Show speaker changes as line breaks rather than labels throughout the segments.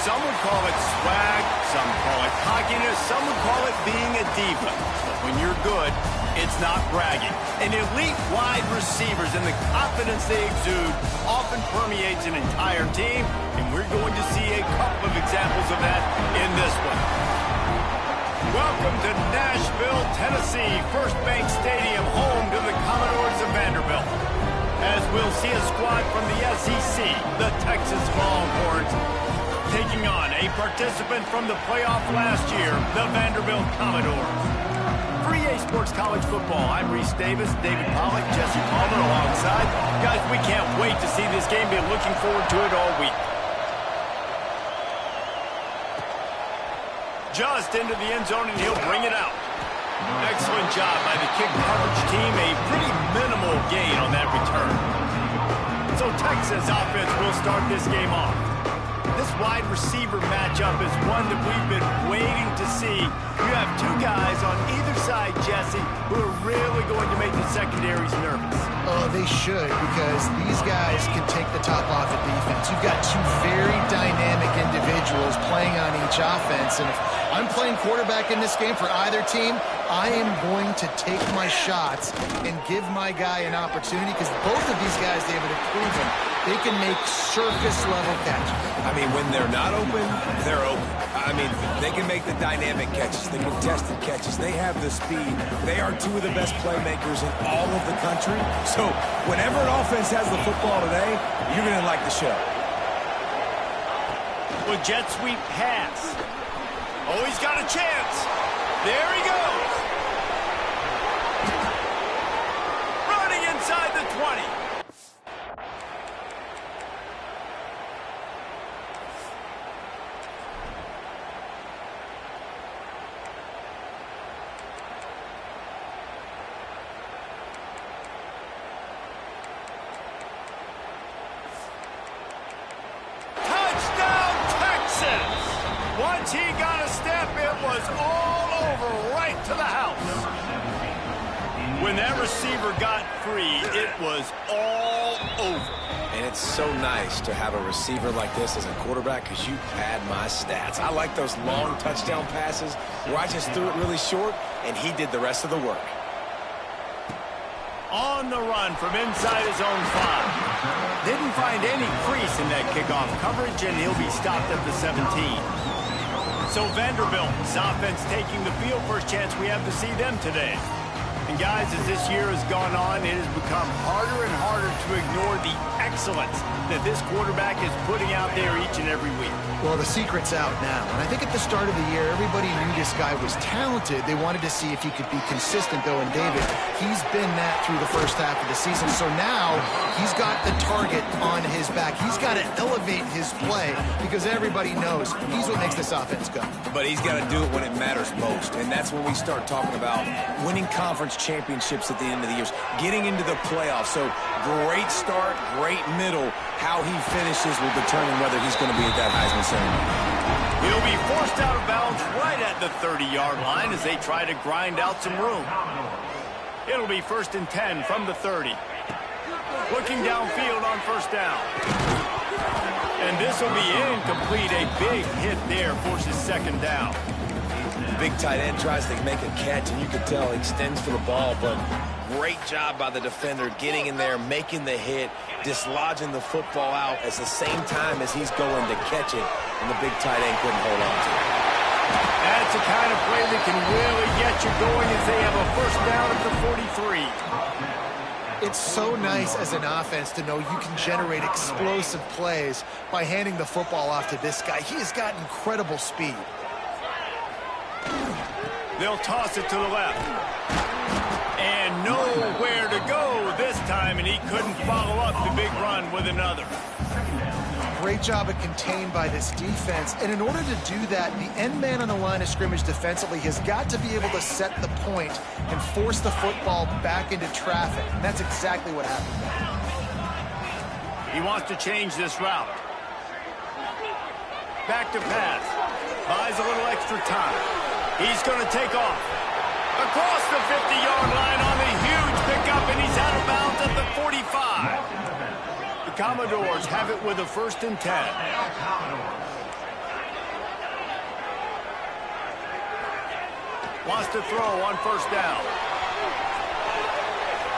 Some would call it swag, some call it cockiness, some would call it being a diva. But when you're good, it's not bragging. And elite wide receivers and the confidence they exude often permeates an entire team, and we're going to see a couple of examples of that in this one. Welcome to Nashville, Tennessee, First Bank Stadium, home to the Commodores of Vanderbilt. As we'll see a squad from the SEC, the Texas Longhorns, taking on a participant from the playoff last year, the Vanderbilt Commodores. For EA Sports College Football, I'm Reese Davis, David Pollack, Jesse Palmer alongside. Guys, we can't wait to see this game. Been looking forward to it all week. Just into the end zone, and he'll bring it out. Excellent job by the kick coverage team. A pretty minimal gain on that return. So Texas offense will start this game off. This wide receiver matchup is one that we've been waiting to see. You have two guys on either side, Jesse, who are really going to make the secondaries nervous.
Oh, they should, because these guys can take the top off of defense. You've got two very dynamic individuals playing on each offense, and if I'm playing quarterback in this game for either team, I am going to take my shots and give my guy an opportunity, because both of these guys, David, have proven they can make surface-level catches.
I mean, when they're not open, they're open. I mean, they can make the dynamic catches, the contested catches. They have the speed. They are two of the best playmakers in all of the country. So whenever an offense has the football today, you're going to like the show.
With jet sweep pass. Oh, he's got a chance. There he goes. Running inside the 20. Once he got a step, it was all over, right to the house. When that receiver got free, it was all over.
And it's so nice to have a receiver like this as a quarterback, because you pad my stats. I like those long touchdown passes where I just threw it really short, and he did the rest of the work.
On the run from inside his own 5. Didn't find any crease in that kickoff coverage, and he'll be stopped at the 17. So Vanderbilt's offense taking the field. First chance we have to see them today. And guys, as this year has gone on, it has become harder and harder to ignore the excellence that this quarterback is putting out there each and every week.
Well, the secret's out now. And I think at the start of the year, everybody knew this guy was talented. They wanted to see if he could be consistent, though. And David, he's been that through the first half of the season. So now he's got the target on his back. He's got to elevate his play, because everybody knows he's what makes this offense go.
But he's got to do it when it matters most. And that's when we start talking about winning conference championships at the end of the year, getting into the playoffs. So great start, great middle. How he finishes will determine whether he's going to be at that Heisman ceremony.
He'll be forced out of bounds right at the 30-yard line as they try to grind out some room. It'll be 1st and 10 from the 30. Looking downfield on first down. And this will be incomplete. A big hit there forces 2nd down.
Big tight end tries to make a catch, and you can tell he extends for the ball, but great job by the defender getting in there, making the hit, dislodging the football out at the same time as he's going to catch it, and the big tight end couldn't hold on to it.
That's the kind of play that can really get you going as they have a 1st down at the 43.
It's so nice as an offense to know you can generate explosive plays by handing the football off to this guy. He has got incredible speed.
They'll toss it to the left. And nowhere to go this time, and he couldn't follow up the big run with another.
Great job of contained by this defense. And in order to do that, the end man on the line of scrimmage defensively has got to be able to set the point and force the football back into traffic. And that's exactly what happened.
He wants to change this route. Back to pass. Buys a little extra time. He's going to take off. Across the 50-yard line on the huge pickup, and he's out of bounds at the 45. The Commodores have it with a 1st and 10. Wants to throw on first down.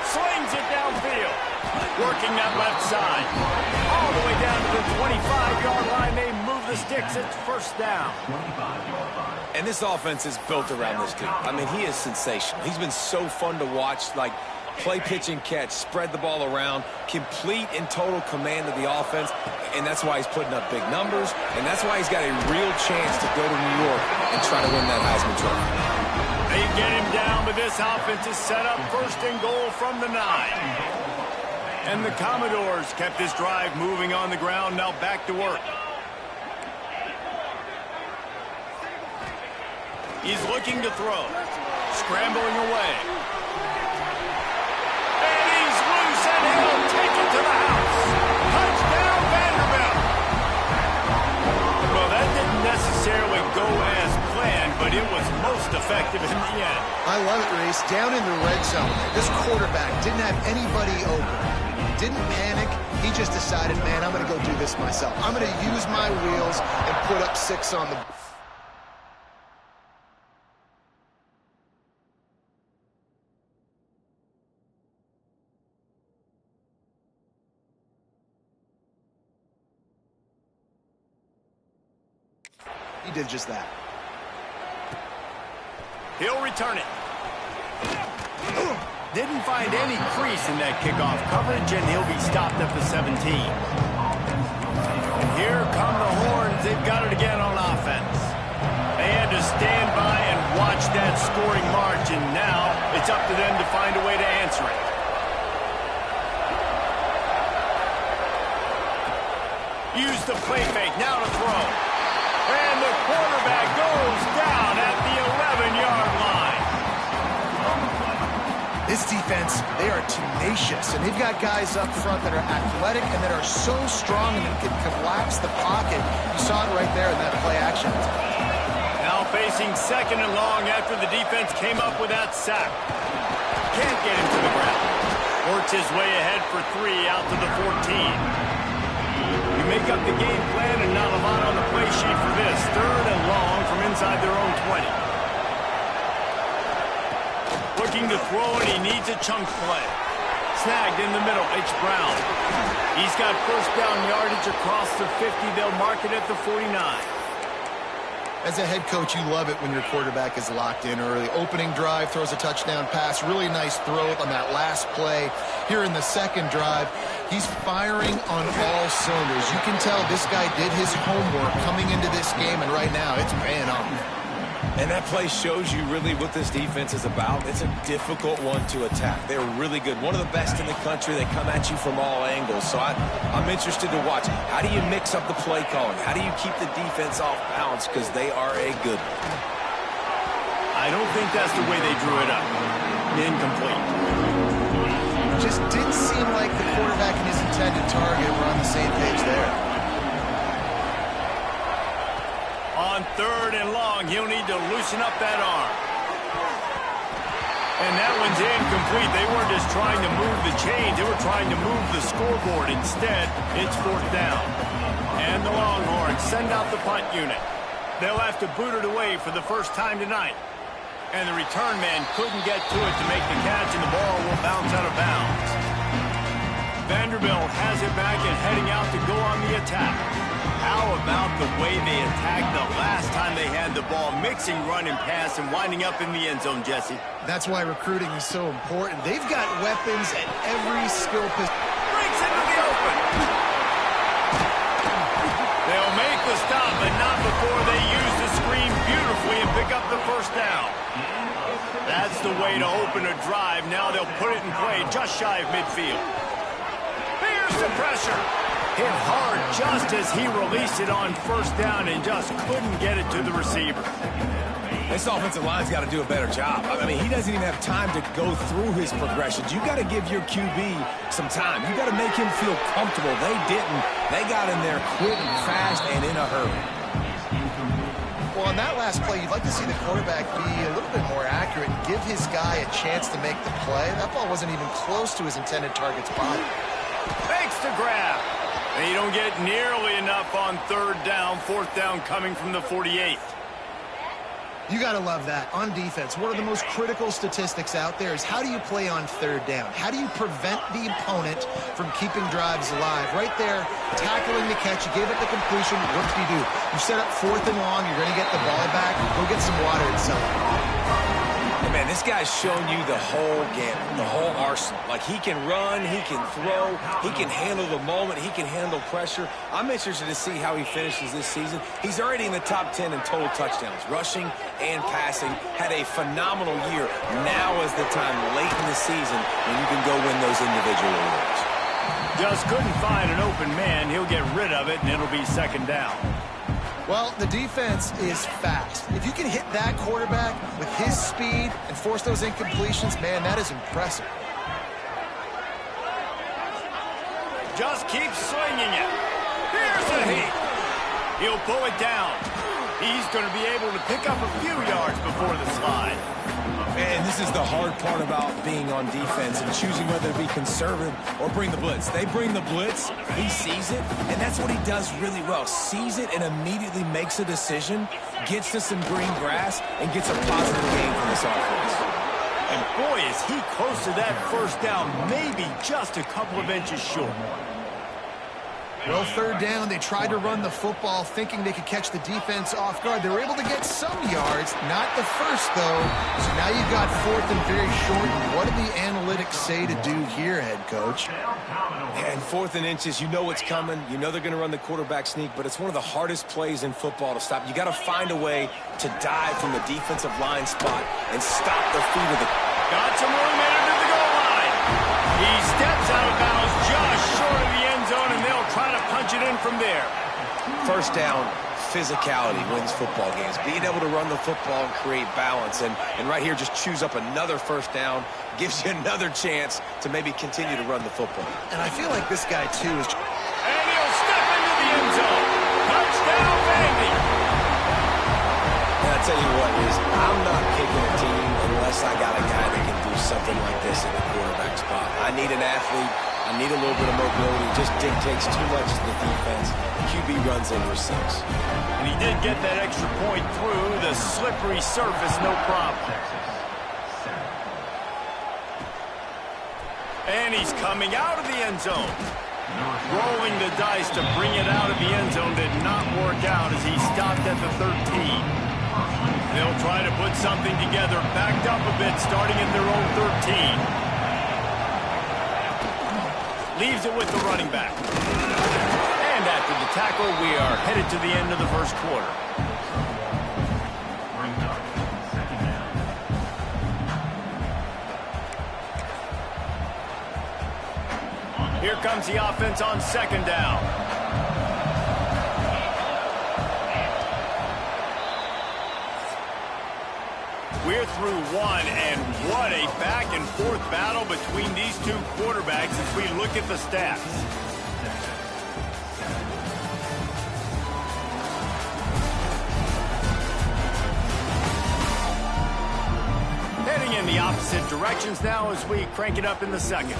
Slings it downfield. Working that left side. All the way down to the 25-yard line. They move the sticks. It's first down.
And this offense is built around this dude. I mean, he is sensational. He's been so fun to watch, like play, pitch, and catch, spread the ball around, complete and total command of the offense, and that's why he's putting up big numbers, and that's why he's got a real chance to go to New York and try to win that Heisman Trophy.
They get him down, but this offense is set up first and goal from the 9. And the Commodores kept this drive moving on the ground, now back to work. He's looking to throw. Scrambling away. And he's loose, and he'll take it to the house. Touchdown, Vanderbilt. Well, that didn't necessarily go as planned, but it was most effective in the end.
I love it, Reese. Down in the red zone, this quarterback didn't have anybody open. Didn't panic. He just decided, man, I'm going to go do this myself. I'm going to use my wheels and put up 6 on the... He did just that.
He'll return it. Didn't find any crease in that kickoff coverage, and he'll be stopped at the 17. And here come the Horns. They've got it again on offense. They had to stand by and watch that scoring march, and now it's up to them to find a way to answer it. Use the play fake, now to throw. And the quarterback goes down at the 11-yard line.
This defense, they are tenacious, and they've got guys up front that are athletic and that are so strong and can collapse the pocket. You saw it right there in that play action.
Now facing second and long after the defense came up with that sack. Can't get him to the ground. Works his way ahead for 3 out to the 14. You make up the game plan and not a lot on the play sheet for this. Third and long from inside their own 20. Looking to throw, and he needs a chunk play. Snagged in the middle, H. Brown. He's got first down yardage across the 50. They'll mark it at the 49.
As a head coach, you love it when your quarterback is locked in early. Opening drive, throws a touchdown pass. Really nice throw on that last play. Here in the second drive, he's firing on all cylinders. You can tell this guy did his homework coming into this game, and right now it's paying off.
And that play shows you really what this defense is about. It's a difficult one to attack. They're really good. One of the best in the country. They come at you from all angles. So I'm interested to watch. How do you mix up the play calling? How do you keep the defense off balance? Because they are a good one.
I don't think that's the way they drew it up. Incomplete.
Just didn't seem like the quarterback and his intended target were on the same page there.
On third and long, he'll need to loosen up that arm. And that one's incomplete. They weren't just trying to move the chains. They were trying to move the scoreboard. Instead, it's fourth down. And the Longhorns send out the punt unit. They'll have to boot it away for the first time tonight. And the return man couldn't get to it to make the catch, and the ball will bounce out of bounds. Vanderbilt has it back and heading out to go on the attack. How about the way they attacked the last time they had the ball, mixing run and pass and winding up in the end zone, Jesse?
That's why recruiting is so important. They've got weapons at every skill position.
Breaks into the open. They'll make the stop, but not before they use the screen beautifully and pick up the first down. That's the way to open a drive. Now they'll put it in play just shy of midfield. Here's the pressure. Hit hard just as he released it on first down and just couldn't get it to the receiver.
This offensive line's got to do a better job. I mean, he doesn't even have time to go through his progressions. You got to give your QB some time. You got to make him feel comfortable. They didn't. They got in there quick, fast, and in a hurry.
Well, on that last play, you'd like to see the quarterback be a little bit more accurate and give his guy a chance to make the play. That ball wasn't even close to his intended target's body.
Fakes the grab. They don't get nearly enough on third down. Fourth down coming from the 48.
You got to love that. On defense, one of the most critical statistics out there is how do you play on third down? How do you prevent the opponent from keeping drives alive? Right there, tackling the catch. You gave it the completion. What do? You set up 4th and long. You're going to get the ball back. Go get some water and sell it.
Man, this guy's shown you the whole gamut, the whole arsenal. Like, he can run, he can throw, he can handle the moment, he can handle pressure. I'm interested to see how he finishes this season. He's already in the top 10 in total touchdowns, rushing and passing. Had a phenomenal year. Now is the time late in the season when you can go win those individual awards.
Just couldn't find an open man. He'll get rid of it, and it'll be 2nd down.
Well, the defense is fast. If you can hit that quarterback with his speed and force those incompletions, man, that is impressive.
Just keep swinging it. Here's a heat. He'll pull it down. He's going to be able to pick up a few yards before the slide.
And this is the hard part about being on defense and choosing whether to be conservative or bring the blitz. They bring the blitz, he sees it, and that's what he does really well. Sees it and immediately makes a decision, gets to some green grass, and gets a positive gain from this offense.
And boy, is he close to that 1st down, maybe just a couple of inches short.
Well, 3rd down, they tried to run the football thinking they could catch the defense off guard. They were able to get some yards, not the first, though. So now you've got 4th and very short. What do the analytics say to do here, head coach?
And 4th and inches, you know what's coming. You know they're going to run the quarterback sneak, but it's one of the hardest plays in football to stop. You got to find a way to dive from the defensive line spot and stop the feet of the...
Got some room in under the goal line. He steps out of bounds just short of the end zone, and they'll try to punch it in from there.
1st down, physicality wins football games. Being able to run the football and create balance. And right here, just choose up another 1st down, gives you another chance to maybe continue to run the football.
And I feel like this guy, too, is...
And he'll step into the end zone. Touchdown, Vandy.
And I tell you what, I'm not picking a team unless I got a guy that can do something like this in the quarterback spot. I need an athlete. I need a little bit of mobility. It just dictates too much to the defense. QB runs in receives.
And he did get that extra point through the slippery surface, no problem. And he's coming out of the end zone. Rolling the dice to bring it out of the end zone did not work out as he stopped at the 13. They'll try to put something together, backed up a bit, starting in their own 13. Leaves it with the running back. And after the tackle, we are headed to the end of the 1st quarter. Here comes the offense on 2nd down. We're through one, and what a back-and-forth battle between these two quarterbacks as we look at the stats. Heading in the opposite directions now as we crank it up in the 2nd.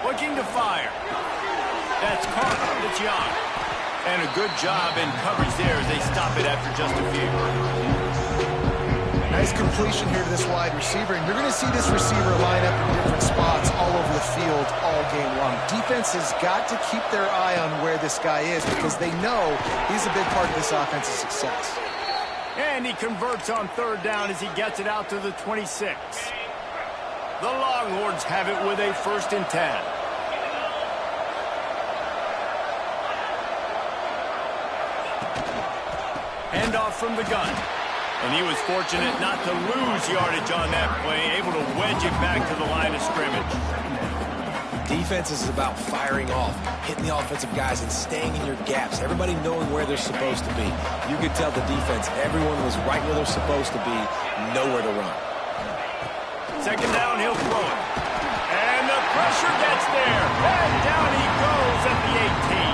Looking to fire. That's caught. It's Young. And a good job in coverage there as they stop it after just a few.
Nice completion here to this wide receiver, and you're going to see this receiver line up in different spots all over the field all game long. Defense has got to keep their eye on where this guy is because they know he's a big part of this offense's success.
And he converts on 3rd down as he gets it out to the 26. The Longhorns have it with a 1st and 10. Handoff from the gun. And he was fortunate not to lose yardage on that play, able to wedge it back to the line of scrimmage.
Defense is about firing off, hitting the offensive guys and staying in your gaps, everybody knowing where they're supposed to be. You could tell the defense, everyone was right where they're supposed to be, nowhere to run.
2nd down, he'll throw it. And the pressure gets there. And down he goes at the 18.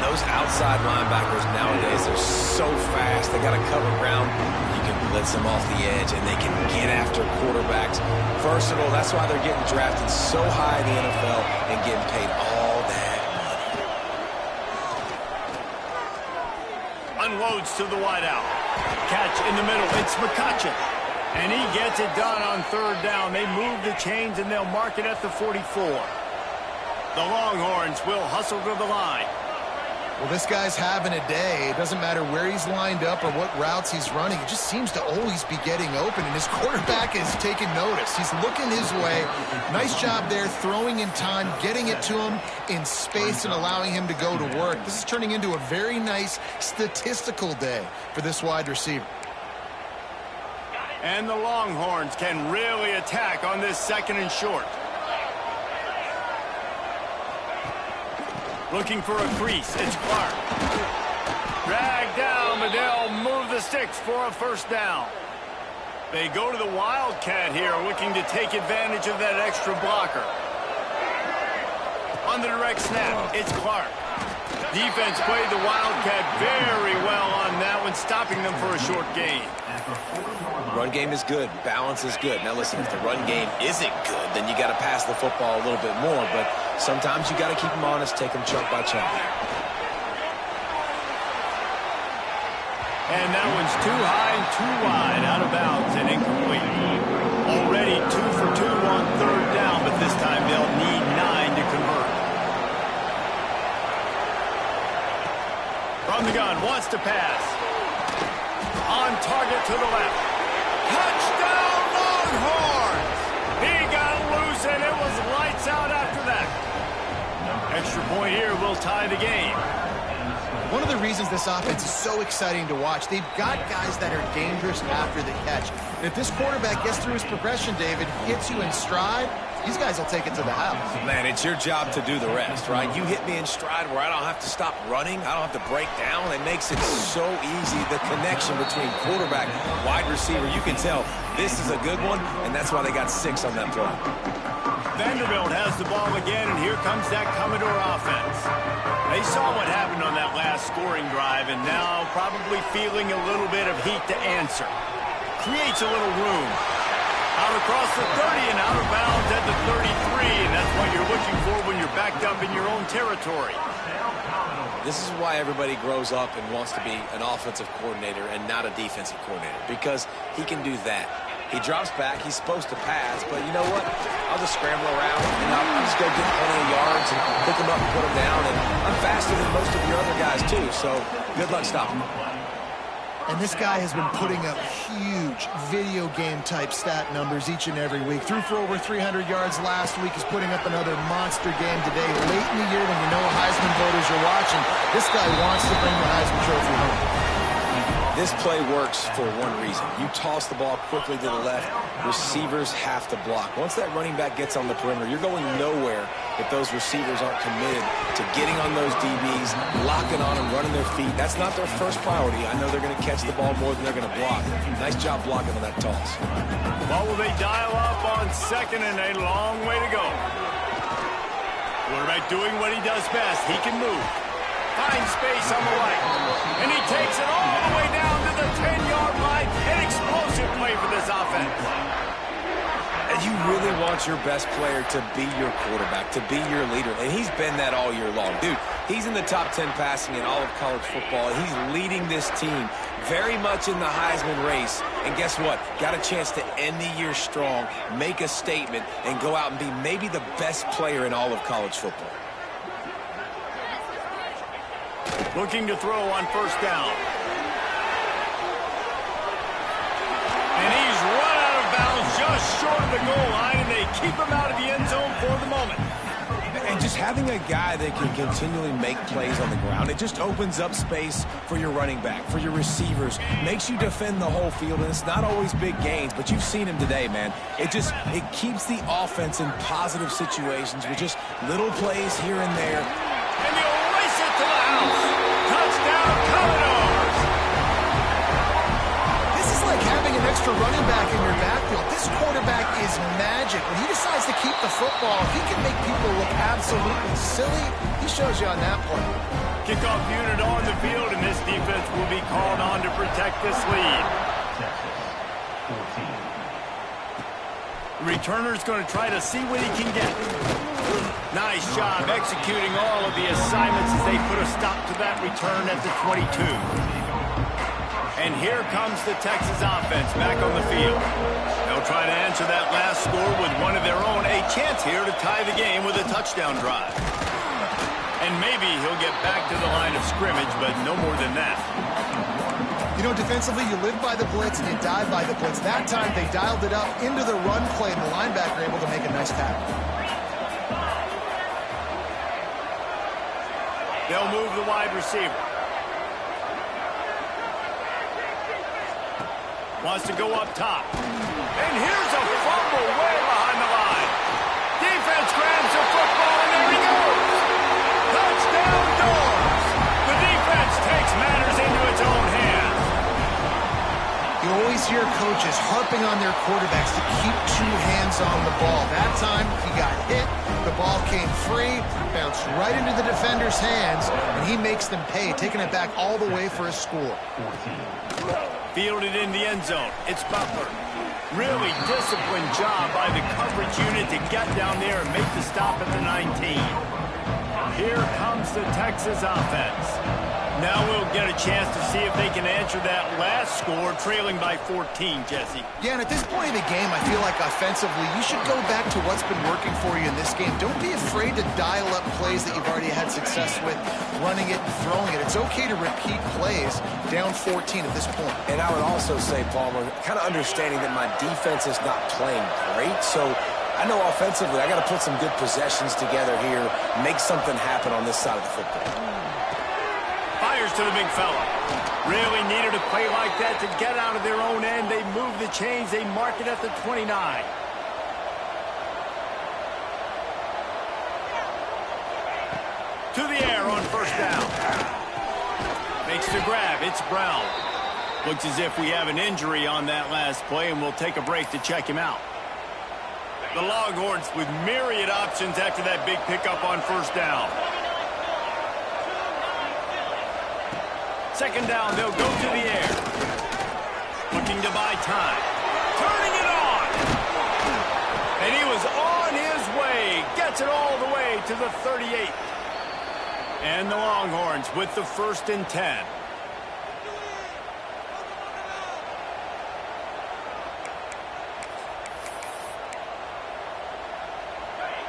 Those those outside linebackers nowadays, they're so fast. They got to cover ground. You can blitz them off the edge, and they can get after quarterbacks. Versatile. That's why they're getting drafted so high in the NFL and getting paid all that money.
Unloads to the wideout. Catch in the middle. It's McCutcheon. And he gets it done on third down. They move the chains, and they'll mark it at the 44. The Longhorns will hustle to the line.
Well, this guy's having a day. It doesn't matter where he's lined up or what routes he's running. He just seems to always be getting open, and his quarterback is taking notice. He's looking his way. Nice job there, throwing in time, getting it to him in space and allowing him to go to work. This is turning into a very nice statistical day for this wide receiver.
And the Longhorns can really attack on this second and short. Looking for a crease. It's Clark. Dragged down, but they'll move the sticks for a first down. They go to the Wildcat here, looking to take advantage of that extra blocker. On the direct snap, it's Clark. Defense played the Wildcat very well on that one, stopping them for a short gain.
Run game is good. Balance is good. Now, listen, if the run game isn't good, then you got to pass the football a little bit more. But sometimes you got to keep them honest, take them chunk by chunk.
And that one's too high and too wide, out of bounds and incomplete. Already 2 for 2 on third down, but this time they'll need 9 to convert. From the gun, wants to pass. On target to the left. Touchdown, Longhorns! He got loose, and it was lights out after that. Extra point here will tie the game.
One of the reasons this offense is so exciting to watch, they've got guys that are dangerous after the catch. And if this quarterback gets through his progression, David, hits you in stride, these guys will take it to the house.
Man, it's your job to do the rest, right? You hit me in stride where I don't have to stop running. I don't have to break down. It makes it so easy. The connection between quarterback, wide receiver, you can tell this is a good one, and that's why they got 6 on that play.
Vanderbilt has the ball again, and here comes that Commodore offense. They saw what happened on that last scoring drive, and now probably feeling a little bit of heat to answer. Creates a little room. Out across the 30 and out of bounds at the 33, and that's what you're looking for when you're backed up in your own territory.
This is why everybody grows up and wants to be an offensive coordinator and not a defensive coordinator, because he can do that. He drops back. He's supposed to pass, but you know what? I'll just scramble around, and I'll just go get plenty of yards and pick them up and put them down, and I'm faster than most of your other guys, too, so good luck stopping them.
And this guy has been putting up huge video game-type stat numbers each and every week. Threw for over 300 yards last week. He's putting up another monster game today. Late in the year when you know Heisman voters are watching, this guy wants to bring the Heisman Trophy home.
This play works for one reason. You toss the ball quickly to the left. Receivers have to block. Once that running back gets on the perimeter, you're going nowhere if those receivers aren't committed to getting on those DBs, locking on them, running their feet. That's not their first priority. I know they're going to catch the ball more than they're going to block. Nice job blocking on that toss.
Well, will they dial up on second and a long way to go? Quarterback doing what he does best. He can move. Finds space on the right. And he takes it all the way down to the 10-yard line. An explosive play for this offense.
And you really want your best player to be your quarterback, to be your leader. And he's been that all year long. Dude, he's in the top 10 passing in all of college football. And he's leading this team very much in the Heisman race. And guess what? Got a chance to end the year strong, make a statement, and go out and be maybe the best player in all of college football.
Looking to throw on first down. And he's run out of bounds just short of the goal line, and they keep him out of the end zone for the moment.
And just having a guy that can continually make plays on the ground, it just opens up space for your running back, for your receivers, makes you defend the whole field, and it's not always big gains, but you've seen him today, man. It keeps the offense in positive situations with just little plays here and there.
And they'll race it to the house. Touchdown, Commodores!
This is like having an extra running back in your backfield. This quarterback is magic. When he decides to keep the football, he can make people look absolutely silly. He shows you on that play.
Kickoff unit on the field, and this defense will be called on to protect this lead. The returner's going to try to see what he can get. Nice job executing all of the assignments as they put a stop to that return at the 22. And here comes the Texas offense back on the field. They'll try to answer that last score with one of their own. A chance here to tie the game with a touchdown drive. And maybe he'll get back to the line of scrimmage, but no more than that.
You know, defensively, you live by the blitz and you die by the blitz. That time, they dialed it up into the run play, and the linebacker able to make a nice tackle.
They'll move the wide receiver. Wants to go up top. And here's a fumble way behind the line. Defense grabs the football, and there he goes. Touchdown Dogs. The defense takes matters into its own hands.
You always hear coaches harping on their quarterbacks to keep two hands on the ball. That time, he got hit. The ball came free, bounced right into the defender's hands, and he makes them pay, taking it back all the way for a score.
Fielded in the end zone. It's Butler. Really disciplined job by the coverage unit to get down there and make the stop at the 19. Here comes the Texas offense. Now we'll get a chance to see if they can answer that last score, trailing by 14, Jesse.
Yeah, and at this point in the game, I feel like offensively, you should go back to what's been working for you in this game. Don't be afraid to dial up plays that you've already had success with, running it and throwing it. It's okay to repeat plays down 14 at this point.
And I would also say, Palmer, kind of understanding that my defense is not playing great, so I know offensively I got to put some good possessions together here, make something happen on this side of the football.
Fires to the big fella. Really needed a play like that to get out of their own end. They move the chains. They mark it at the 29. To the air on first down. Makes the grab. It's Brown. Looks as if we have an injury on that last play, and we'll take a break to check him out. The Longhorns with myriad options after that big pickup on first down. Second down, they'll go to the air. Looking to buy time. Turning it on. And he was on his way. Gets it all the way to the 38. And the Longhorns with the 1st and 10.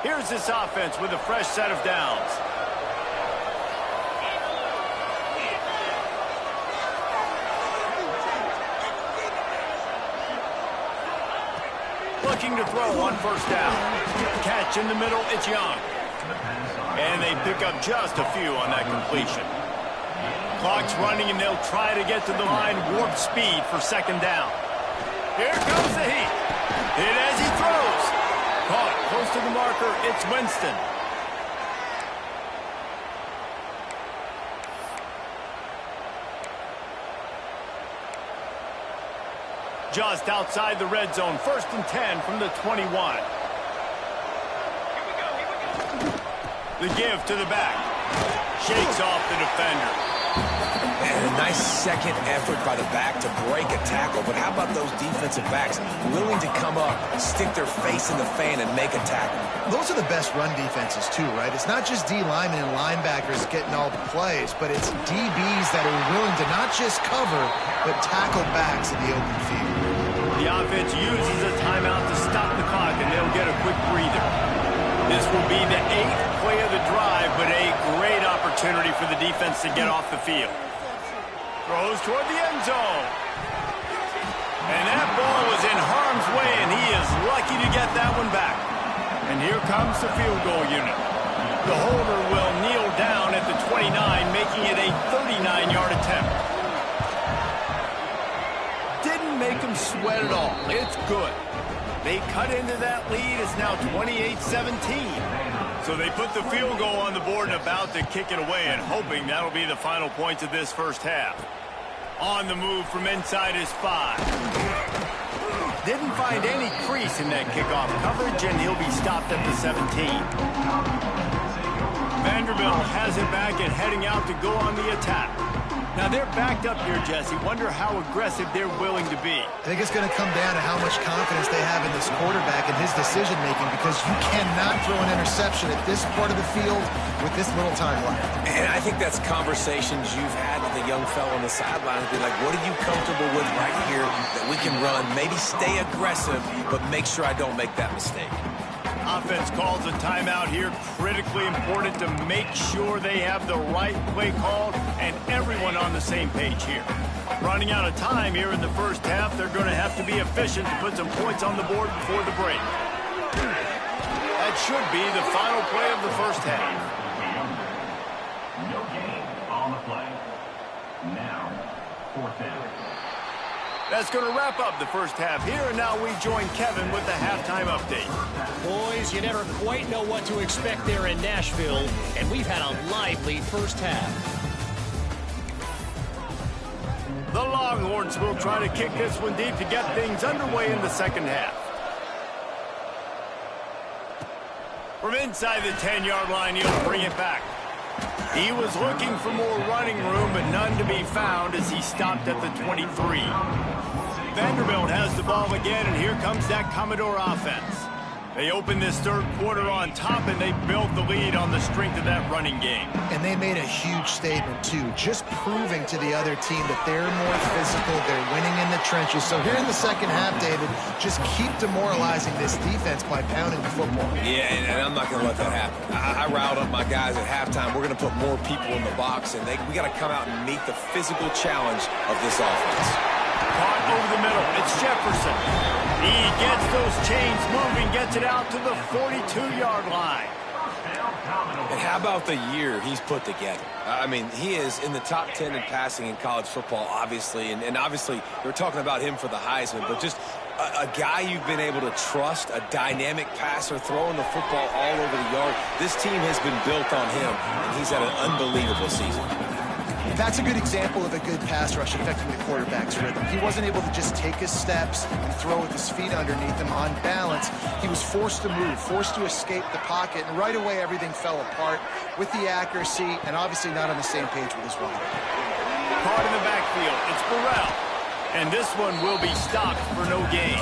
Here's this offense with a fresh set of downs. Looking to throw on first down. Catch in the middle, it's Young. And they pick up just a few on that completion. Clock's running, and they'll try to get to the line, warp speed for second down. Here comes the heat. Hit as he throws. Caught close to the marker, it's Winston. Just outside the red zone, 1st and 10 from the 21. The give to the back. Shakes off the defender.
And a nice second effort by the back to break a tackle. But how about those defensive backs willing to come up, stick their face in the fan, and make a tackle?
Those are the best run defenses, too, right? It's not just D linemen and linebackers getting all the plays, but it's DBs that are willing to not just cover, but tackle backs in the open field.
The offense uses a timeout to stop the clock, and they'll get a quick breather. This will be the 8th play of the drive, but a great opportunity for the defense to get off the field. Throws toward the end zone. And that ball was in harm's way, and he is lucky to get that one back. And here comes the field goal unit. The holder will kneel down at the 29, making it a 39-yard attempt. Didn't make him sweat at all. It's good. They cut into that lead. It's now 28-17. So they put the field goal on the board and about to kick it away, and hoping that'll be the final points of this first half. On the move from inside his 5. Didn't find any crease in that kickoff coverage, and he'll be stopped at the 17. Vanderbilt has it back and heading out to go on the attack. Now, they're backed up here, Jesse. Wonder how aggressive they're willing to be.
I think it's going to come down to how much confidence they have in this quarterback and his decision-making, because you cannot throw an interception at this part of the field with this little time left.
And I think that's conversations you've had with a young fellow on the sideline. Be like, what are you comfortable with right here that we can run? Maybe stay aggressive, but make sure I don't make that mistake.
Offense calls a timeout here. Critically important to make sure they have the right play called and everyone on the same page here. Running out of time here in the first half. They're going to have to be efficient to put some points on the board before the break. That should be the final play of the first half.
No gain on the play. Now, fourth down.
That's going to wrap up the first half here, and now we join Kevin with the halftime update.
Boys, you never quite know what to expect there in Nashville, and we've had a lively first half.
The Longhorns will try to kick this one deep to get things underway in the second half. From inside the 10-yard line, he'll bring it back. He was looking for more running room, but none to be found as he stopped at the 23. Vanderbilt has the ball again, and here comes that Commodore offense. They open this third quarter on top, and they built the lead on the strength of that running game.
And they made a huge statement, too, just proving to the other team that they're more physical, they're winning in the trenches. So here in the second half, David, just keep demoralizing this defense by pounding the football.
Yeah, and I'm not going to let that happen. I riled up my guys at halftime. We're going to put more people in the box, and we got to come out and meet the physical challenge of this offense.
Caught over the middle. It's Jefferson. He gets those chains moving, gets it out to the 42-yard line.
And how about the year he's put together? I mean, he is in the top 10 in passing in college football, obviously. And obviously, we're talking about him for the Heisman, but just a guy you've been able to trust, a dynamic passer, throwing the football all over the yard. This team has been built on him, and he's had an unbelievable season.
That's a good example of a good pass rush affecting the quarterback's rhythm. He wasn't able to just take his steps and throw with his feet underneath him on balance. He was forced to move, forced to escape the pocket, and right away everything fell apart with the accuracy and obviously not on the same page with his running.
Caught in the backfield. It's Burrell. And this one will be stopped for no gain.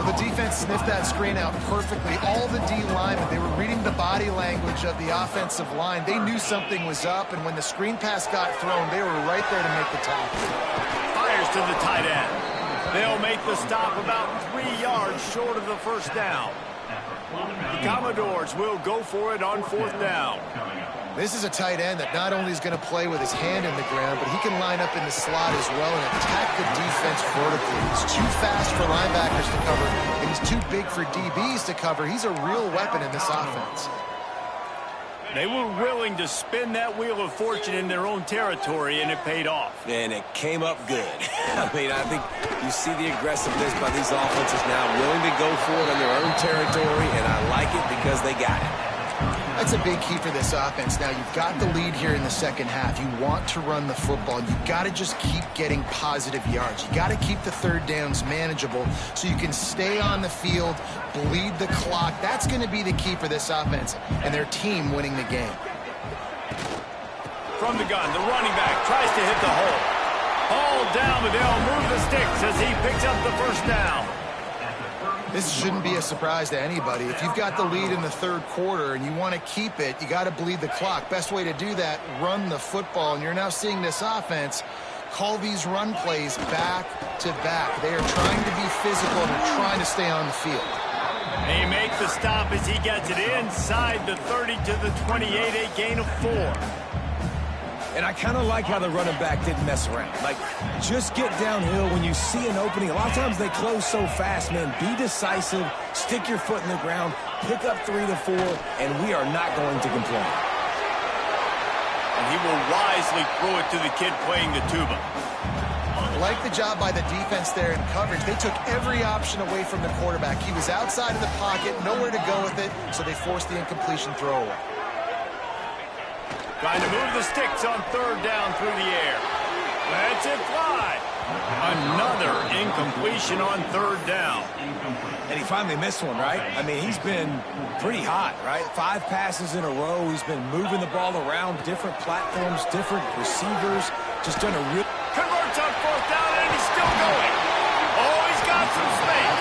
The defense sniffed that screen out perfectly. All the D linemen, they were reading the body language of the offensive line. They knew something was up, and when the screen pass got thrown, they were right there to make the tackle.
Fires to the tight end. They'll make the stop about 3 yards short of the first down. The Commodores will go for it on fourth down.
This is a tight end that not only is going to play with his hand in the ground, but he can line up in the slot as well and attack the defense vertically. He's too fast for linebackers to cover, and he's too big for DBs to cover. He's a real weapon in this offense.
They were willing to spin that wheel of fortune in their own territory, and it paid off.
And it came up good. I mean, I think you see the aggressiveness by these offenses now, willing to go for it in their own territory, and I like it because they got it.
That's a big key for this offense. Now, you've got the lead here in the second half. You want to run the football. You've got to just keep getting positive yards. You got to keep the third downs manageable so you can stay on the field, bleed the clock. That's going to be the key for this offense and their team winning the game.
From the gun, the running back tries to hit the hole. All down, but they'll move the sticks as he picks up the first down.
This shouldn't be a surprise to anybody. If you've got the lead in the third quarter and you want to keep it, you got to bleed the clock. Best way to do that, run the football. And you're now seeing this offense call these run plays back to back. They are trying to be physical and they're trying to stay on the field.
They make the stop as he gets it inside the 30 to the 28, a gain of 4.
And I kind of like how the running back didn't mess around. Like, just get downhill when you see an opening. A lot of times they close so fast, man. Be decisive, stick your foot in the ground, pick up 3 to 4, and we are not going to complain.
And he will wisely throw it to the kid playing the tuba.
Like the job by the defense there in coverage. They took every option away from the quarterback. He was outside of the pocket, nowhere to go with it, so they forced the incompletion throwaway.
Trying to move the sticks on third down through the air. Lets it fly. Another incompletion on third down.
And he finally missed one, right? I mean, he's been pretty hot, right? 5 passes in a row. He's been moving the ball around different platforms, different receivers. Just done a real...
Converts on fourth down, and he's still going. Oh, he's got some space.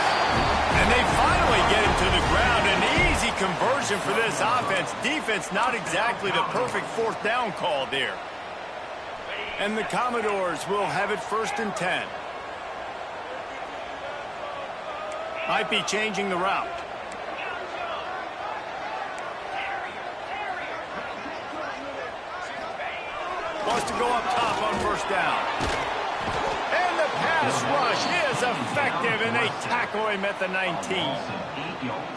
And they finally get him to the ground. An easy conversion for this offense. Defense, not exactly the perfect fourth down call there. And the Commodores will have it 1st and 10. Might be changing the route. Wants to go up top on 1st down. And the pass rush is effective, and they tackle him at the 19.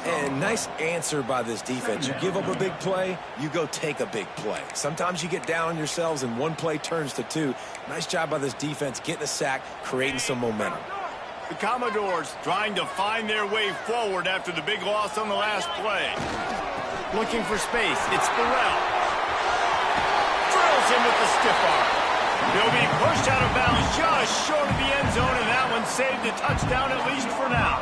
And nice answer by this defense. You give up a big play, you go take a big play. Sometimes you get down on yourselves and one play turns to 2. Nice job by this defense getting a sack, creating some momentum.
The Commodores trying to find their way forward after the big loss on the last play. Looking for space. It's Burrell. Drills him with the stiff arm. He'll be pushed out of bounds just short of the end zone, and that one saved a touchdown at least for now.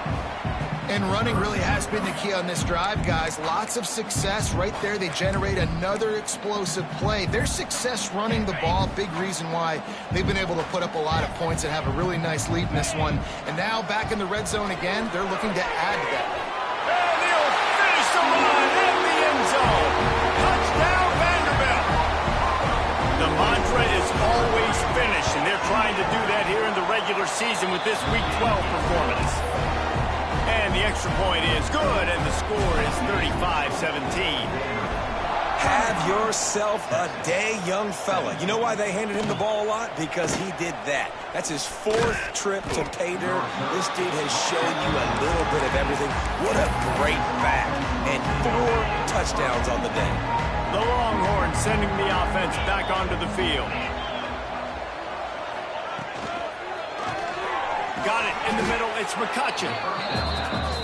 And running really has been the key on this drive, guys. Lots of success right there. They generate another explosive play. Their success running the ball, big reason why they've been able to put up a lot of points and have a really nice lead in this one. And now back in the red zone again, they're looking to add to that.
And he'll finish the run at the end zone. Touchdown, Vanderbilt. The mantra is always finish, and they're trying to do that here in the regular season with this Week 12 performance. And the extra point is good, and the score is 35-17.
Have yourself a day, young fella. You know why they handed him the ball a lot? Because he did that. That's his 4th trip to pay dirt. This dude has shown you a little bit of everything. What a great back. And 4 touchdowns on the day.
The Longhorns sending the offense back onto the field. Got it in the middle. It's McCutcheon.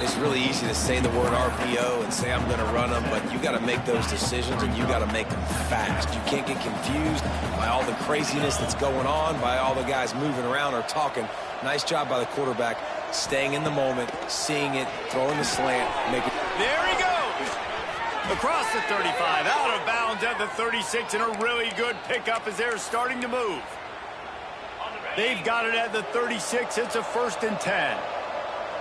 It's really easy to say the word RPO and say I'm going to run them, but you got to make those decisions and you got to make them fast. You can't get confused by all the craziness that's going on, by all the guys moving around or talking. Nice job by the quarterback, staying in the moment, seeing it, throwing the slant, making.
There he goes. Across the 35, out of bounds at the 36, and a really good pickup as they're starting to move. They've got it at the 36. It's a 1st and 10.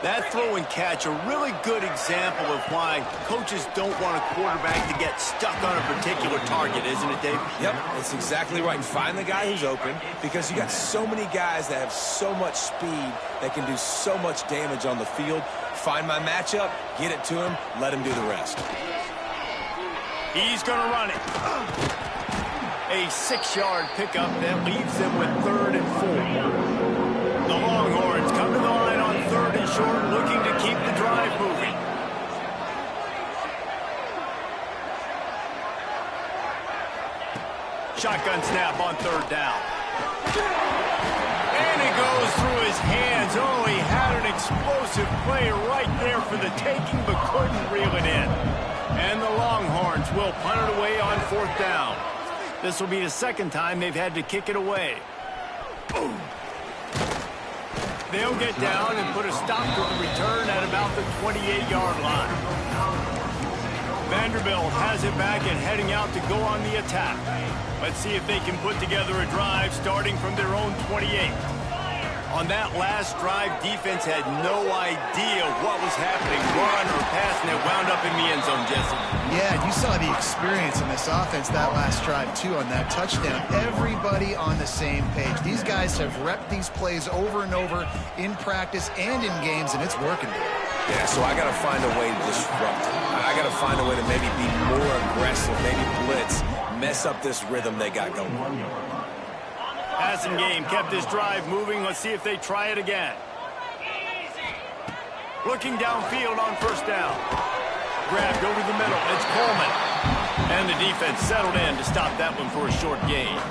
That throw and catch, a really good example of why coaches don't want a quarterback to get stuck on a particular target, isn't it, Dave?
Yep, that's exactly right. Find the guy who's open, because you got so many guys that have so much speed that can do so much damage on the field. Find my matchup, get it to him, let him do the rest.
He's going to run it. A 6-yard pickup that leaves them with 3rd and 4. The Longhorns come to the line on 3rd and short, looking to keep the drive moving. Shotgun snap on 3rd down. And it goes through his hands. Oh, he had an explosive play right there for the taking, but couldn't reel it in. And the Longhorns will punt it away on 4th down. This will be the 2nd time they've had to kick it away. Boom. They'll get down and put a stop to the return at about the 28-yard line. Vanderbilt has it back and heading out to go on the attack. Let's see if they can put together a drive starting from their own 28. On that last drive, defense had no idea what was happening, run or pass, and it wound up in the end zone, Jesse.
Yeah, you saw the experience in this offense that last drive, too, on that touchdown. Everybody on the same page. These guys have repped these plays over and over in practice and in games, and it's working.
Yeah, so I got to find a way to disrupt it. I got to find a way to maybe be more aggressive, maybe blitz, mess up this rhythm they got going.
Passing game kept this drive moving. Let's see if they try it again. Looking downfield on 1st down. Grabbed over the middle. It's Coleman. And the defense settled in to stop that one for a short gain.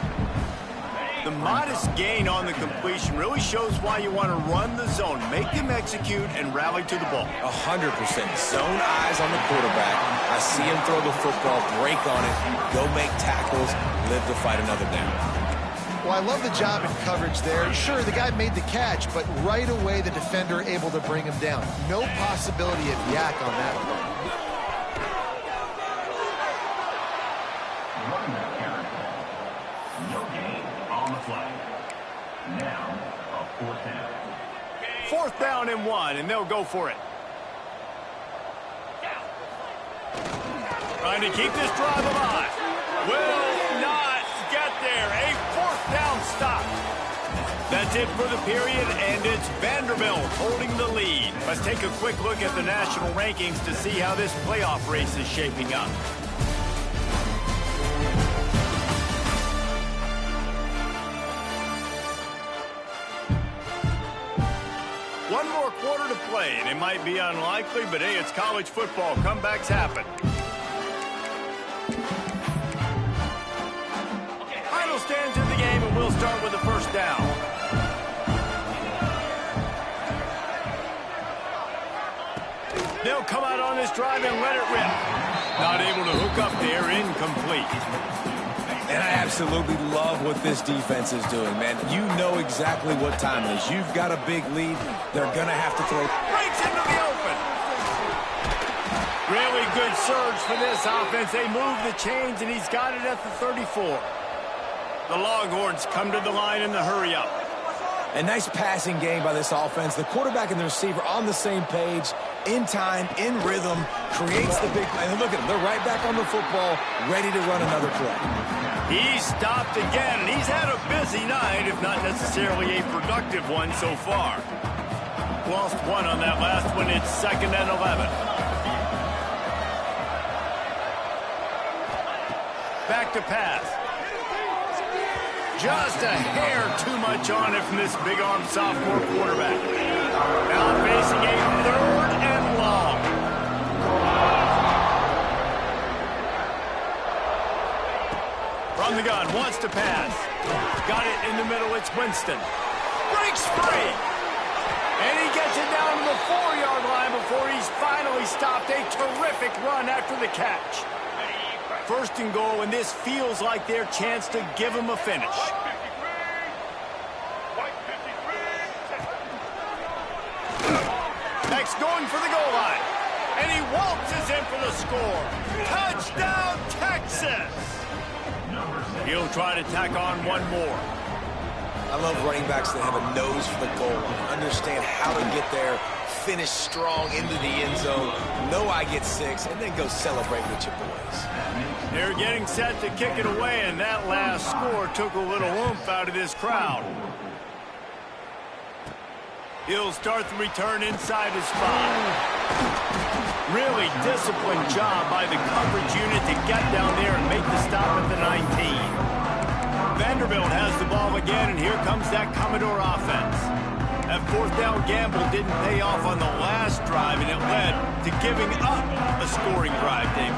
The modest gain on the completion really shows why you want to run the zone. Make them execute and rally to the ball.
100%. Zone eyes on the quarterback. I see him throw the football, break on it, go make tackles, live to fight another down.
Well, I love the job in coverage there. Sure, the guy made the catch, but right away the defender able to bring him down. No possibility of yak on that play.
No gain on the play. Now, a 4th down.
4th down and 1, and they'll go for it. Trying to keep this drive alive. Will not get there. A 4th down stop. That's it for the period, and it's Vanderbilt holding the lead. Let's take a quick look at the national rankings to see how this playoff race is shaping up. One more quarter to play, and it might be unlikely, but hey, it's college football. Comebacks happen. Final stands in the game, and we'll start with the 1st down. They'll come out on this drive and let it rip. Not able to hook up there, incomplete.
And I absolutely love what this defense is doing, man. You know exactly what time it is. You've got a big lead. They're going to have to throw.
Breaks into the open. Really good surge for this offense. They move the chains, and he's got it at the 34. The Longhorns come to the line in the hurry-up.
A nice passing game by this offense. The quarterback and the receiver on the same page, in time, in rhythm, creates the big play. And look at them. They're right back on the football, ready to run another play.
He's stopped again, and he's had a busy night, if not necessarily a productive one so far. Lost one on that last one. It's 2nd and 11. Back to pass. Just a hair too much on it from this big-arm sophomore quarterback. Now facing a 3rd and long. From the gun, wants to pass. Got it in the middle, it's Winston. Breaks free! And he gets it down to the 4-yard line before he's finally stopped. A terrific run after the catch. 1st and goal, and this feels like their chance to give him a finish. Next, going for the goal line. And he waltzes in for the score. Touchdown, Texas! He'll try to tack on one more.
I love running backs that have a nose for the goal line, understand how to get there, finish strong into the end zone, know I get 6, and then go celebrate with your boys.
They're getting set to kick it away, and that last score took a little oomph out of this crowd. He'll start the return inside his spot. Really disciplined job by the coverage unit to get down there and make the stop at the 19. Vanderbilt has the ball again, and here comes that Commodore offense. That 4th down gamble didn't pay off on the last drive, and it led to giving up a scoring drive, David.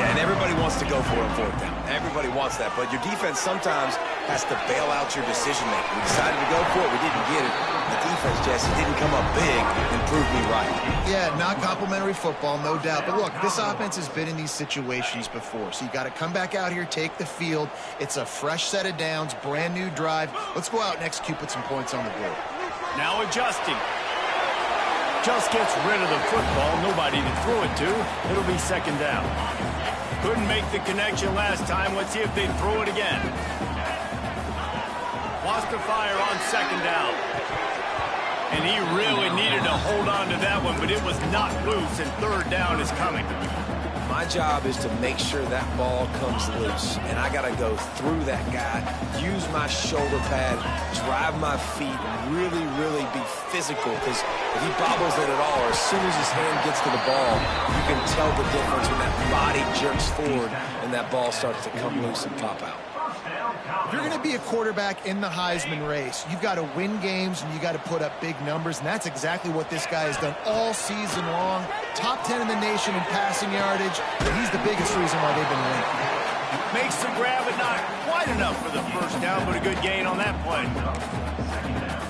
Yeah, and everybody wants to go for a 4th down. Everybody wants that, but your defense sometimes has to bail out your decision-making. We decided to go for it. We didn't get it. The defense, Jesse, didn't come up big and prove me right.
Yeah, not complimentary football, no doubt. But look, this offense has been in these situations before, so you got to come back out here, take the field. It's a fresh set of downs, brand new drive. Let's go out and execute, put some points on the board.
Now adjusting. Just gets rid of the football. Nobody to throw it to. It'll be 2nd down. Couldn't make the connection last time. Let's see if they throw it again. Wants to fire on 2nd down. And he really needed to hold on to that one, but it was not loose, and 3rd down is coming.
My job is to make sure that ball comes loose, and I got to go through that guy, use my shoulder pad, drive my feet, and really, really be physical, because if he bobbles it at all, or as soon as his hand gets to the ball, you can tell the difference when that body jerks forward and that ball starts to come loose and pop out.
If you're going to be a quarterback in the Heisman race, you've got to win games and you got to put up big numbers, and that's exactly what this guy has done all season long. Top 10 in the nation in passing yardage, and he's the biggest reason why they've been winning.
Makes the grab, but not quite enough for the 1st down, but a good gain on that play.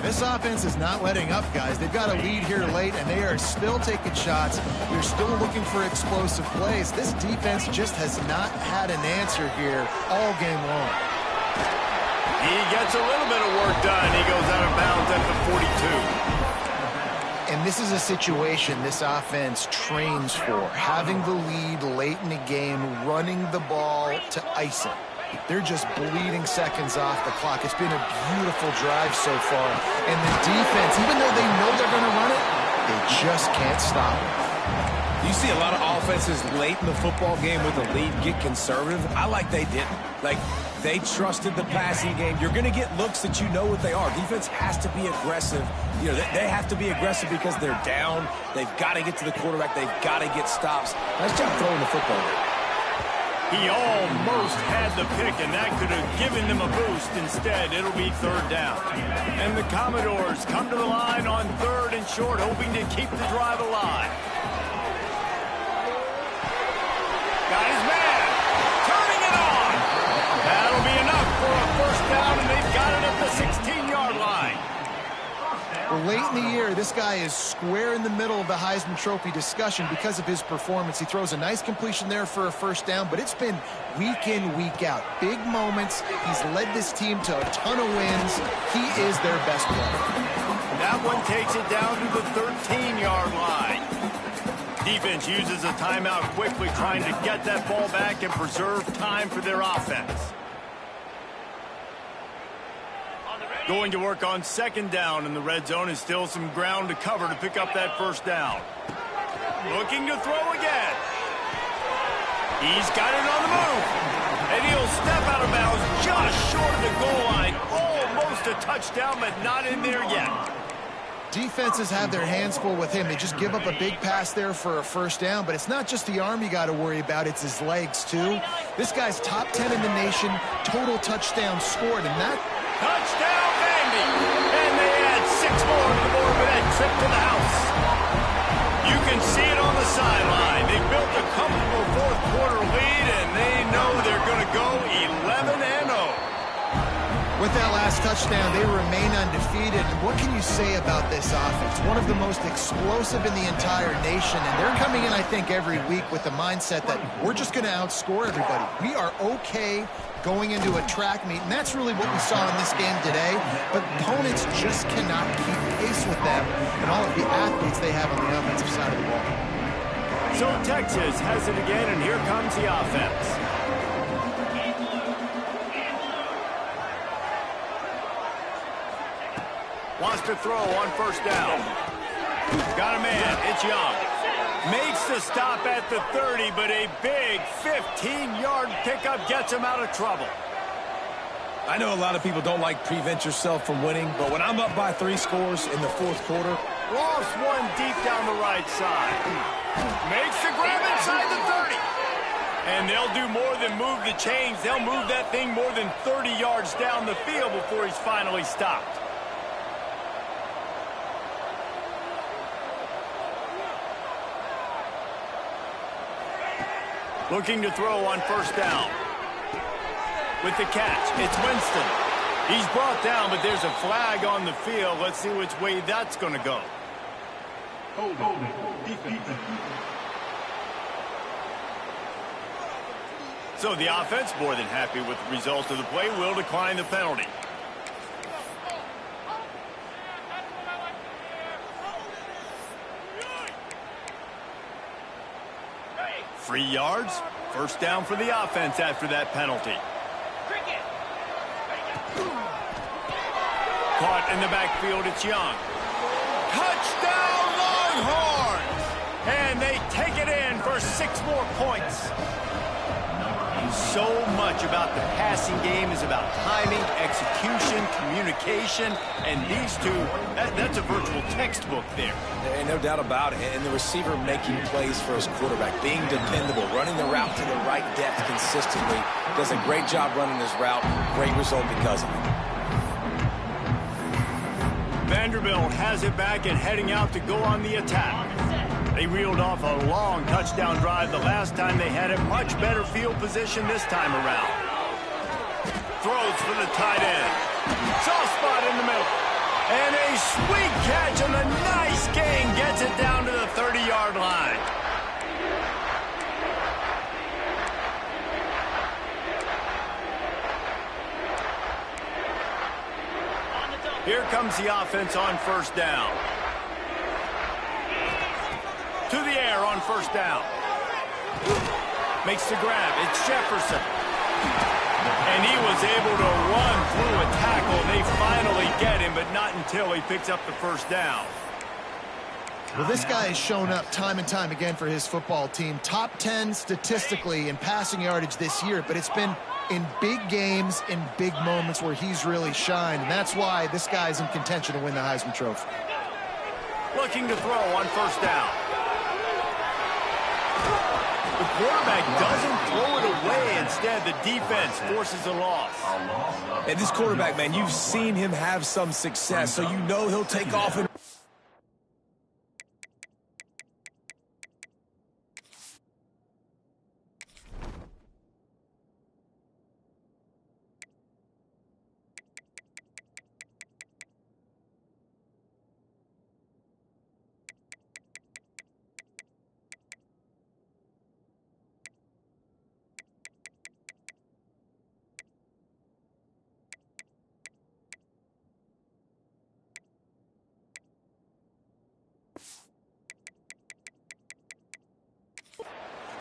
This offense is not letting up, guys. They've got a lead here late, and they are still taking shots. They're still looking for explosive plays. This defense just has not had an answer here all game long.
He gets a little bit of work done. He goes out of bounds at the 42.
And this is a situation this offense trains for, having the lead late in the game, running the ball to ice it. They're just bleeding seconds off the clock. It's been a beautiful drive so far. And the defense, even though they know they're going to run it, they just can't stop it.
You see a lot of offenses late in the football game with a lead get conservative. I like they didn't. Like, they trusted the passing game. You're going to get looks that you know what they are. Defense has to be aggressive. You know, they have to be aggressive because they're down. They've got to get to the quarterback. They've got to get stops. Nice job throwing the football.
He almost had the pick, and that could have given them a boost. Instead, it'll be third down. And the Commodores come to the line on third and short, hoping to keep the drive alive. Got his man. Turning it on. That'll be enough for a first down, and they've got it at the 16-yard line.
Well, late in the year, this guy is square in the middle of the Heisman Trophy discussion because of his performance. He throws a nice completion there for a first down, but it's been week in, week out. Big moments. He's led this team to a ton of wins. He is their best player.
That one takes it down to the 13-yard line. Defense uses a timeout quickly, trying to get that ball back and preserve time for their offense. Going to work on second down in the red zone, is still some ground to cover to pick up that first down. Looking to throw again. He's got it on the move. And he'll step out of bounds just short of the goal line. Almost a touchdown, but not in there yet.
Defenses have their hands full with him. They just give up a big pass there for a first down, but it's not just the arm you got to worry about, it's his legs too. This guy's top 10 in the nation, total touchdowns scored, and that...
Touchdown, Vandy! And they add 6 more to the board with that trip to the house. You can see it on the sideline. They built a comfortable fourth quarter lead, and they know they're going to go 11-0.
With that last touchdown, they remain undefeated. And what can you say about this offense? One of the most explosive in the entire nation, and they're coming in, I think, every week with the mindset that we're just going to outscore everybody. We are okay going into a track meet, and that's really what we saw in this game today. But opponents just cannot keep pace with them and all of the athletes they have on the offensive side of the ball.
So Texas has it again, and here comes the offense. Wants to throw on first down. Got a man. It's Young. Makes the stop at the 30, but a big 15-yard pickup gets him out of trouble.
I know a lot of people don't like prevent yourself from winning, but when I'm up by 3 scores in the fourth quarter...
Lost one deep down the right side. Makes the grab inside the 30. And they'll do more than move the chains. They'll move that thing more than 30 yards down the field before he's finally stopped. Looking to throw on first down. With the catch, it's Winston. He's brought down, but there's a flag on the field. Let's see which way that's going to go. So the offense, more than happy with the result of the play, will decline the penalty. Free yards, first down for the offense after that penalty. Caught in the backfield, it's Young. Touchdown Longhorns! And they take it in for 6 more points. So much about the passing game is about timing, execution, communication, and these two, that's a virtual textbook there.
And no doubt about it. And the receiver making plays for his quarterback, being dependable, running the route to the right depth consistently. Does a great job running his route. Great result because of it.
Vanderbilt has it back and heading out to go on the attack. They reeled off a long touchdown drive the last time they had it. Much better field position this time around. Throws for the tight end. Soft spot in the middle. And a sweet catch and a nice gain gets it down to the 30-yard line. Here comes the offense on first down. To the air on first down. Makes the grab. It's Jefferson. And he was able to run through a tackle. They finally get him, but not until he picks up the first down.
Well, this guy has shown up time and time again for his football team. Top 10 statistically in passing yardage this year, but it's been in big games, in big moments where he's really shined. And that's why this guy's in contention to win the Heisman Trophy.
Looking to throw on first down. The quarterback doesn't throw it away. Instead, the defense forces a loss.
And this quarterback, man, you've seen him have some success, so you know he'll take off and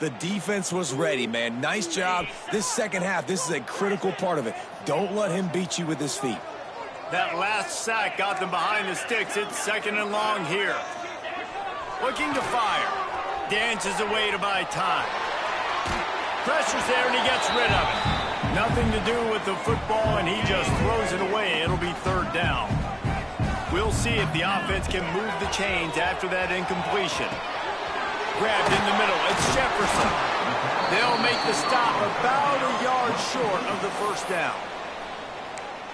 the defense was ready, man. Nice job. This second half, this is a critical part of it. Don't let him beat you with his feet.
That last sack got them behind the sticks. It's second and long here. Looking to fire. Dances away to buy time. Pressure's there, and he gets rid of it. Nothing to do with the football, and he just throws it away. It'll be third down. We'll see if the offense can move the chains after that incompletion. Grabbed in the middle. It's Jefferson. They'll make the stop about a yard short of the first down.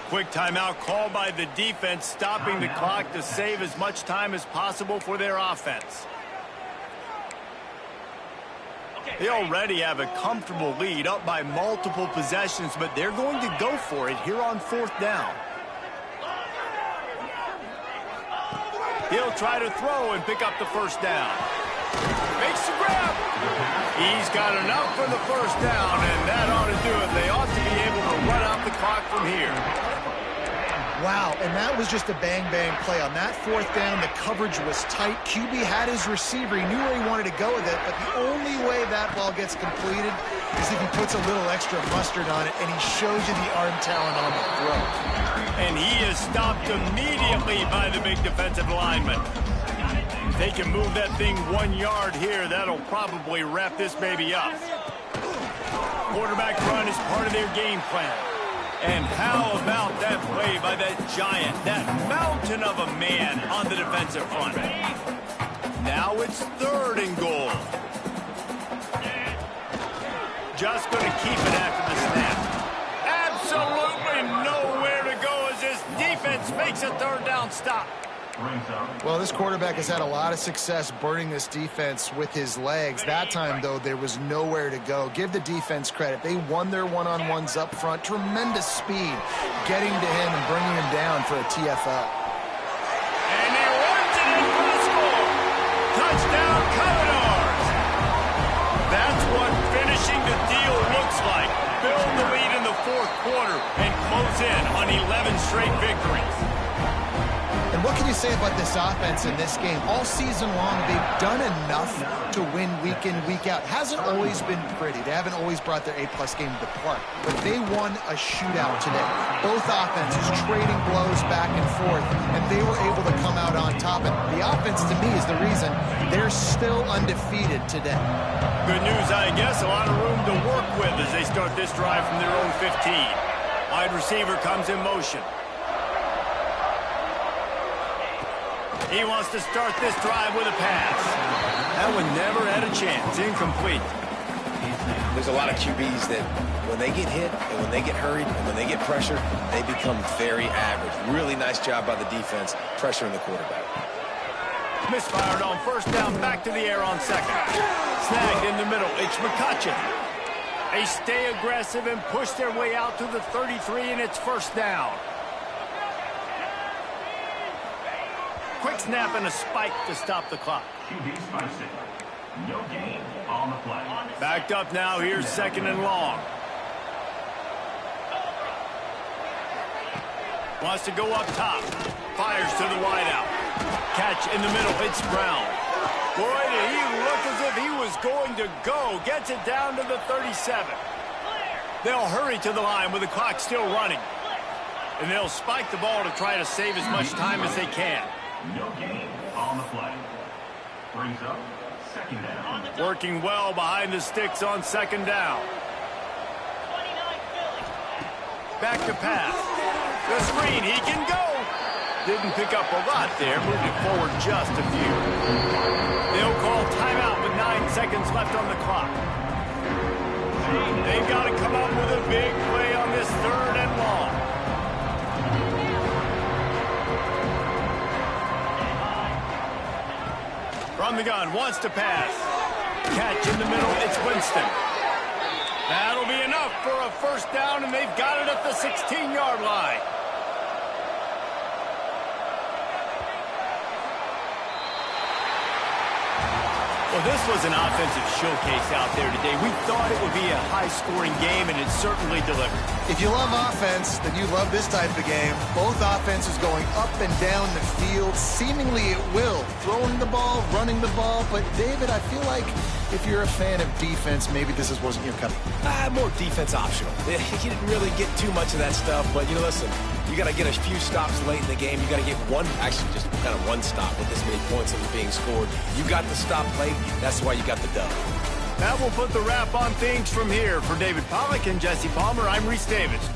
Quick timeout called by the defense, stopping the clock to save as much time as possible for their offense. They already have a comfortable lead, up by multiple possessions, but they're going to go for it here on fourth down. He'll try to throw and pick up the first down. Makes the grab. He's got enough for the first down, and that ought to do it. They ought to be able to run out the clock from here.
Wow, and that was just a bang-bang play. On that fourth down, the coverage was tight. QB had his receiver. He knew where he wanted to go with it, but the only way that ball gets completed is if he puts a little extra mustard on it, and he shows you the arm talent on the throw.
And he is stopped immediately by the big defensive lineman. If they can move that thing 1 yard here, that'll probably wrap this baby up. Quarterback run is part of their game plan. And how about that play by that giant, that mountain of a man on the defensive front? Now it's third and goal. Just going to keep it after the snap. Absolutely nowhere to go as this defense makes a third down stop.
Well, this quarterback has had a lot of success burning this defense with his legs. That time, though, there was nowhere to go. Give the defense credit. They won their one-on-ones up front. Tremendous speed getting to him and bringing him down for a TFL.
And he runs it in for the score. Touchdown, Commodores. That's what finishing the deal looks like. Build the lead in the fourth quarter and close in on 11 straight victories.
And what can you say about this offense in this game? All season long, they've done enough to win week in, week out. Hasn't always been pretty. They haven't always brought their A-plus game to the park. But they won a shootout today. Both offenses trading blows back and forth, and they were able to come out on top. And the offense, to me, is the reason they're still undefeated today.
Good news, I guess. A lot of room to work with as they start this drive from their own 15. Wide receiver comes in motion. He wants to start this drive with a pass. That one never had a chance. Incomplete.
There's a lot of QBs that when they get hit and when they get hurried and when they get pressured, they become very average. Really nice job by the defense pressuring the quarterback.
Misfired on first down, back to the air on second. Snagged in the middle. It's McCutcheon. They stay aggressive and push their way out to the 33, and it's first down. Quick snap and a spike to stop the clock.
QB spicing. No gain on the play.
Backed up now. Here's second and long. Wants to go up top. Fires to the wideout. Catch in the middle. It's Brown. Boy, did he look as if he was going to go. Gets it down to the 37. They'll hurry to the line with the clock still running. And they'll spike the ball to try to save as much time as they can.
No gain on the play. Brings up second down.
Working well behind the sticks on second down. Back to pass. The screen, he can go. Didn't pick up a lot there, moved it forward just a few. They'll call timeout with 9 seconds left on the clock. They've got to come up with a big play on this 3rd and long. From the gun, wants to pass. Catch in the middle, it's Winston. That'll be enough for a first down, and they've got it at the 16-yard line. Well, this was an offensive showcase out there today. We thought it would be a high-scoring game, and it certainly delivered.
If you love offense, then you love this type of game. Both offenses going up and down the field, seemingly at will. Throwing the ball, running the ball. But, David, I feel like if you're a fan of defense, maybe this wasn't your cup.
More defense optional. He didn't really get too much of that stuff, but, you know, listen, you got to get a few stops late in the game. You got to get just kind of one stop with this many points that was being scored. You got the stop late. That's why you got the dub.
That will put the wrap on things from here. For David Pollack and Jesse Palmer, I'm Reese Davis.